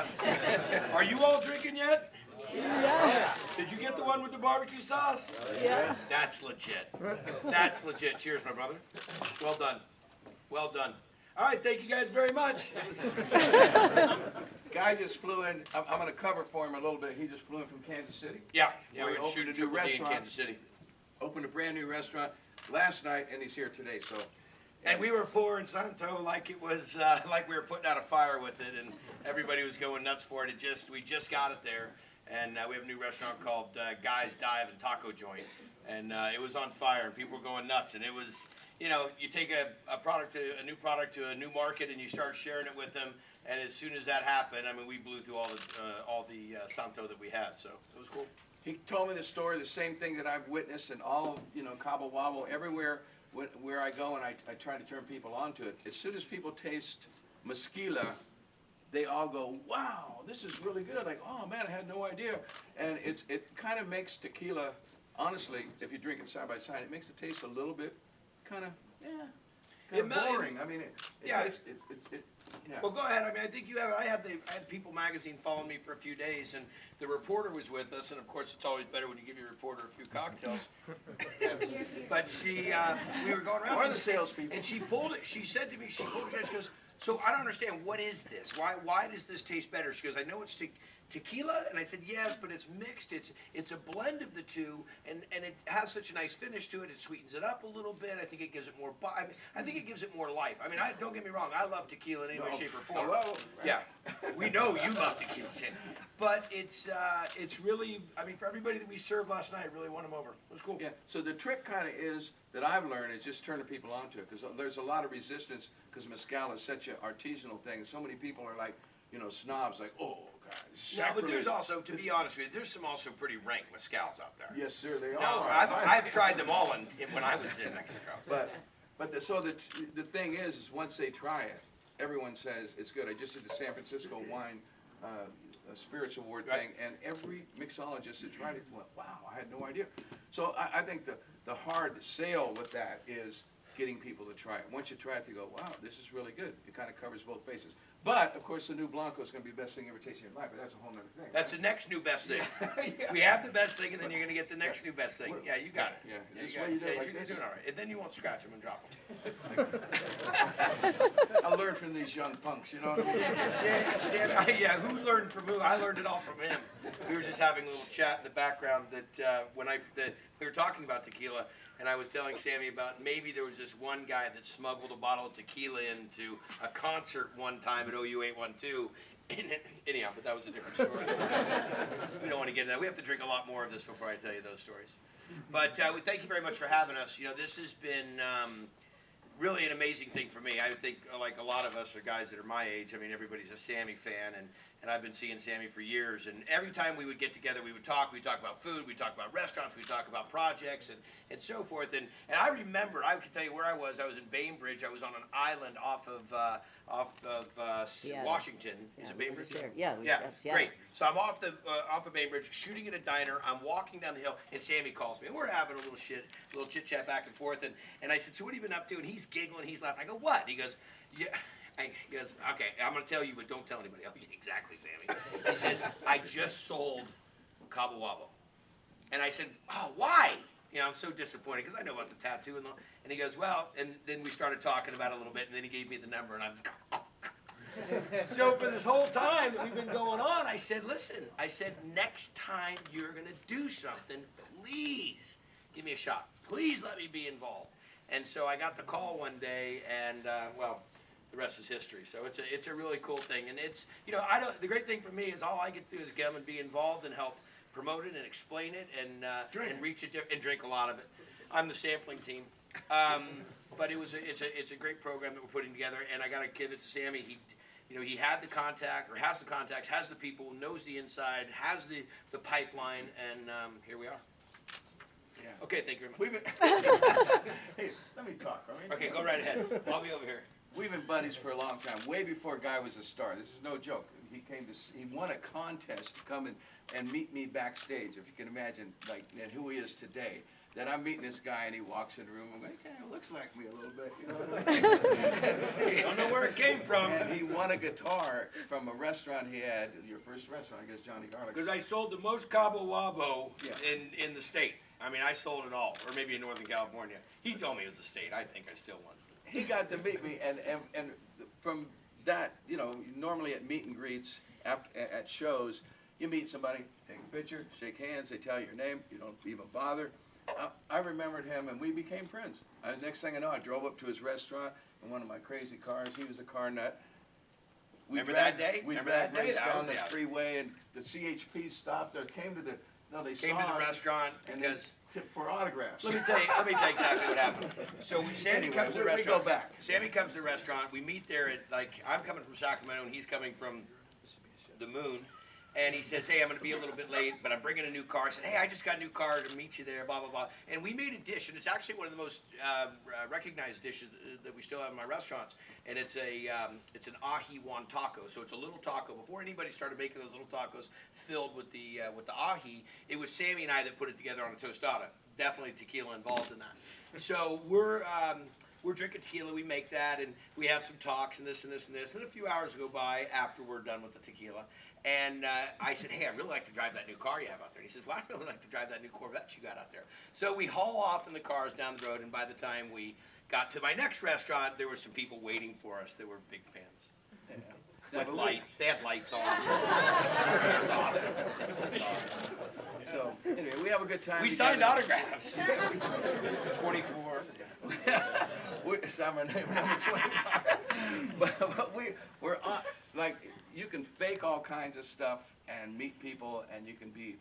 fast. Are you all drinking yet? Yeah. Did you get the one with the barbecue sauce? Yeah. That's legit. That's legit. Cheers, my brother. Well done. Well done. All right, thank you guys very much. Guy just flew in. I'm going to cover for him a little bit. He just flew in from Kansas City. Yeah, We we're opened shooting a new Triple D in restaurant. Kansas City. Opened a brand new restaurant last night, and he's here today. So, And we were pouring Santo like it was like we were putting out a fire with it, and everybody was going nuts for it. We just got it there, and we have a new restaurant called Guys Dive and Taco Joint, and it was on fire, and people were going nuts. And it was, you take a new product to a new market, and you start sharing it with them. And as soon as that happened, I mean, we blew through all the Santo that we had, so it was cool. he told me the story, the same thing that I've witnessed in all, Cabo Wabo, everywhere where I go, and I try to turn people onto it. As soon as people taste mesquila, they all go, wow, this is really good. Like, oh man, I had no idea. And it kind of makes tequila, honestly, if you drink it side by side, it makes it taste a little bit kind of boring. I mean, Yeah. yeah. Well, go ahead. I mean, I think you have. I had People Magazine following me for a few days, and the reporter was with us. And of course, it's always better when you give your reporter a few cocktails. But we were going around. Or the salespeople. And she pulled it. She said to me, she goes, so I don't understand. What is this? Why does this taste better? She goes, I know it's tequila, and I said yes, but it's mixed. It's a blend of the two, and it has such a nice finish to it. It sweetens it up a little bit. I think it gives it more. I think it gives it more life. I mean, don't get me wrong. I love tequila in any way, shape, or form. Hello. Yeah, we know you love tequila, Sam. But it's really. I mean, for everybody that we served last night, really won them over. It was cool. Yeah, so the trick kind of is, that I've learned, is just turning people onto it, because there's a lot of resistance, because mezcal is such an artisanal thing. So many people are like, snobs, like, oh, God, No, but there's sacrilege. also, to be honest with you, there's some also pretty rank mezcals out there. Yes, sir, they No, are. I've tried them all when I was in Mexico. But the thing is once they try it, everyone says it's good. I just did the San Francisco Wine Spirits Award thing, and every mixologist that tried it went, wow, I had no idea. So I think the hard sale with that is getting people to try it. Once you try it, they go, wow, this is really good. It kind of covers both bases. But, of course, the new Blanco is going to be the best thing you ever tasted in your life, but that's a whole other thing. That's the next new best thing. Yeah. We have the best thing, and then you're going to get the next new best thing. Yeah, you got it. Yeah, Yeah, is you this got what you it. do Yeah, like you're this? doing all right. And then you won't scratch them and drop them. I learned from these young punks, you know what I mean? Yeah, who learned from who? I learned it all from him. We were just having a little chat in the background that we were talking about tequila, and I was telling Sammy about maybe there was this one guy that smuggled a bottle of tequila into a concert one time at OU 812. Anyhow, but that was a different story. We don't want to get into that. We have to drink a lot more of this before I tell you those stories. But we thank you very much for having us. This has been really an amazing thing for me. I think, like a lot of us are guys that are my age. I mean, everybody's a Sammy fan, and I've been seeing Sammy for years. And every time we would get together, we would talk. We'd talk about food. We'd talk about restaurants. We'd talk about projects and so forth. And I remember, I can tell you where I was. I was in Bainbridge. I was on an island off of Washington. Is it Bainbridge? Yeah. Yeah, great. So I'm off of Bainbridge, shooting at a diner. I'm walking down the hill, and Sammy calls me, and we're having a little chit chat back and forth. And I said, so what have you been up to? And he's giggling, he's laughing. I go, what? He goes, yeah. He goes, okay, I'm going to tell you, but don't tell anybody. Oh, yeah, exactly, Sammy. He says, I just sold Cabo Wabo. And I said, oh, why? I'm so disappointed because I know about the tattoo and he goes, well, and then we started talking about it a little bit, and then he gave me the number, and so for this whole time that we've been going on, I said, listen, next time you're going to do something, please give me a shot. Please let me be involved. And so I got the call one day, and the rest is history. So it's a really cool thing, and it's the great thing for me is all I get to do is come and be involved and help promote it and explain it and reach it and drink a lot of it. I'm the sampling team, but it's a great program that we're putting together, and I got to give it to Sammy. He had the contact, or has the contacts, has the people, knows the inside, has the pipeline, and here we are. Yeah. Okay, thank you very much. Hey, let me talk, all right? Okay, go right ahead. I'll be over here. We've been buddies for a long time, way before Guy was a star. This is no joke. He won a contest to come and meet me backstage, if you can imagine, and who he is today. that I'm meeting this guy and he walks in the room. I'm like, kind of looks like me a little bit, you know. Don't know where it came from. And he won a guitar from a restaurant he had, your first restaurant, I guess, Johnny Garlic's. Because I sold the most Cabo Wabo Yeah. in the state. I mean, I sold it all, or maybe in Northern California. He told me it was the state. I think I still won. He got to meet me, and from that, you know, normally at meet and greets, at shows, you meet somebody, take a picture, shake hands, they tell you your name, you don't even bother. I remembered him, and we became friends. Next thing I know, I drove up to his restaurant in one of my crazy cars. He was a car nut. Remember that day? We Remember dragged that day? race That down was- the yeah. freeway, and the CHP stopped there, came to the Came saw to the us, restaurant and because. for autographs. Let me tell you exactly what happened. So Sammy Anyway, comes to the we restaurant. go back. Sammy comes to the restaurant. We meet there at, like, I'm coming from Sacramento and he's coming from the moon. And he says, hey, I'm going to be a little bit late, but I'm bringing a new car. I said, hey, I just got a new car to meet you there, blah, blah, blah. And we made a dish, and it's actually one of the most recognized dishes that we still have in my restaurants. And it's an ahi wan taco. So it's a little taco. Before anybody started making those little tacos filled with the ahi, it was Sammy and I that put it together on a tostada. Definitely tequila involved in that. So we're drinking tequila, we make that, and we have some talks and this and this and this. And a few hours go by after we're done with the tequila. And I said, hey, I'd really like to drive that new car you have out there. And he says, well, I'd really like to drive that new Corvette you got out there. So we haul off in the cars down the road, and by the time we got to my next restaurant, there were some people waiting for us that were big fans. Yeah. With lights. They had lights on. It was awesome. So, anyway, we have a good time. We together. signed autographs. 24. Summer name number 25. But we're on, like, you can fake all kinds of stuff and meet people, and you can be,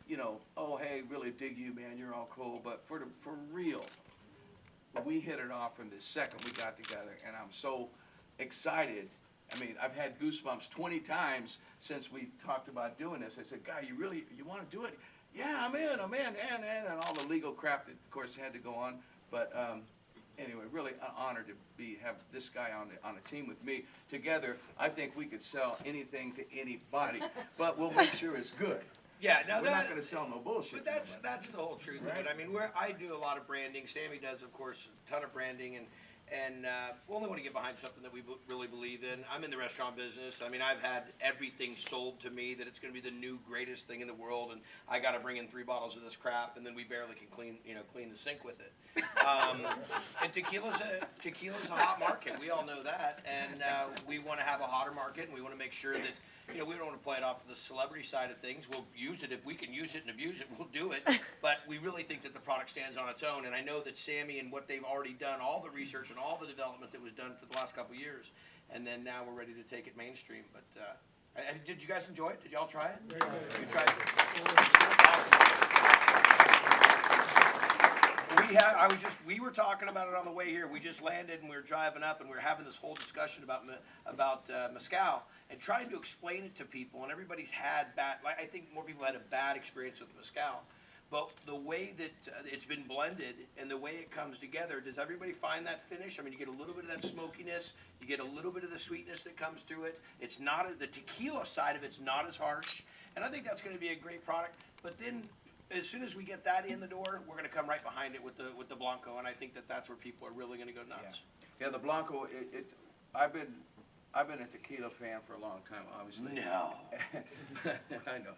you know, oh, hey, really dig you, man, you're all cool. But for real, we hit it off from the second we got together, and I'm so excited. I mean, I've had goosebumps 20 times since we talked about doing this. I said, guy, you want to do it? Yeah, I'm in, and all the legal crap that, of course, had to go on. But anyway, really an honor to have this guy on a team with me. Together, I think we could sell anything to anybody, but we'll make sure it's good. Yeah, now We're not going to sell no bullshit. But that's the whole truth of it. I mean, I do a lot of branding. Sammy does, of course, a ton of branding, and we only want to get behind something that we really believe in. I'm in the restaurant business. I mean, I've had everything sold to me that it's going to be the new greatest thing in the world, and I got to bring in 3 bottles of this crap, and then we barely can clean the sink with it. And tequila's a hot market. We all know that, and we want to have a hotter market, and we want to make sure that. We don't want to play it off of the celebrity side of things. We'll use it if we can use it and abuse it. We'll do it. But we really think that the product stands on its own. And I know that Sammy and what they've already done, all the research and all the development that was done for the last couple of years, and then now we're ready to take it mainstream. But did you guys enjoy it? Did y'all try it? You tried it? Awesome. We were talking about it on the way here. We just landed and we were driving up and we were having this whole discussion about mezcal and trying to explain it to people. And everybody's had I think more people had a bad experience with mezcal. But the way that it's been blended and the way it comes together, does everybody find that finish? I mean, you get a little bit of that smokiness, you get a little bit of the sweetness that comes through it. It's not the tequila side of it's not as harsh, and I think that's going to be a great product. But then, as soon as we get that in the door, we're going to come right behind it with the Blanco, and I think that that's where people are really going to go nuts. Yeah, the Blanco. I've been a tequila fan for a long time, obviously. No. I know,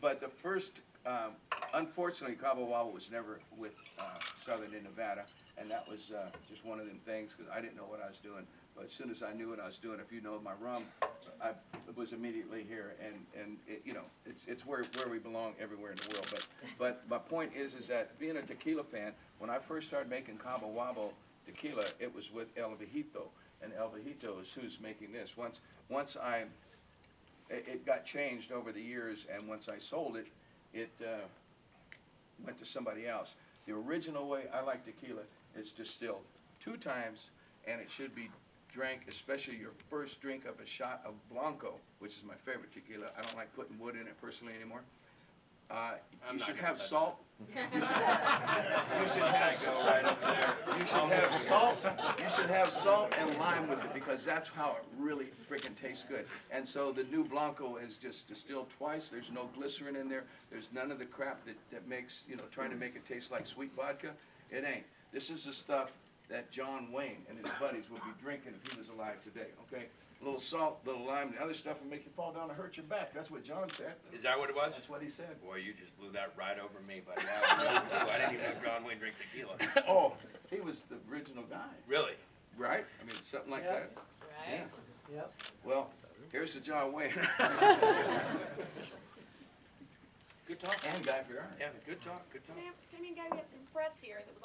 but the first. Unfortunately, Cabo Wabo was never with Southern in Nevada, and that was just one of them things because I didn't know what I was doing. But as soon as I knew what I was doing, if you know my rum, I was immediately here, and it's where we belong everywhere in the world. But my point is that being a tequila fan, when I first started making Cabo Wabo tequila, it was with El Viejito, and El Viejito is who's making this. Once it got changed over the years, and once I sold it. It went to somebody else. The original way I like tequila is distilled 2 times, and it should be drank, especially your first drink of a shot of Blanco, which is my favorite tequila. I don't like putting wood in it personally anymore. You not should gonna have touch salt. You should Go right up there. You should have salt. You should have salt and lime with it because that's how it really freaking tastes good. And so the new Blanco is just distilled twice. There's no glycerin in there. There's none of the crap that makes, trying to make it taste like sweet vodka. It ain't. This is the stuff that John Wayne and his buddies would be drinking if he was alive today, okay? A little salt, a little lime, the other stuff will make you fall down and hurt your back. That's what John said. Is that what it was? That's what he said. Boy, you just blew that right over me, buddy. I have no clue. I didn't even know John Wayne drank tequila. Oh, he was the original guy, Really? right? I mean, something like that. Right? Yeah. Yep. Well, here's the John Wayne. Good talk. And Guy Fieri. Yeah, good talk, good talk. Sammy and Guy, we have some press here that would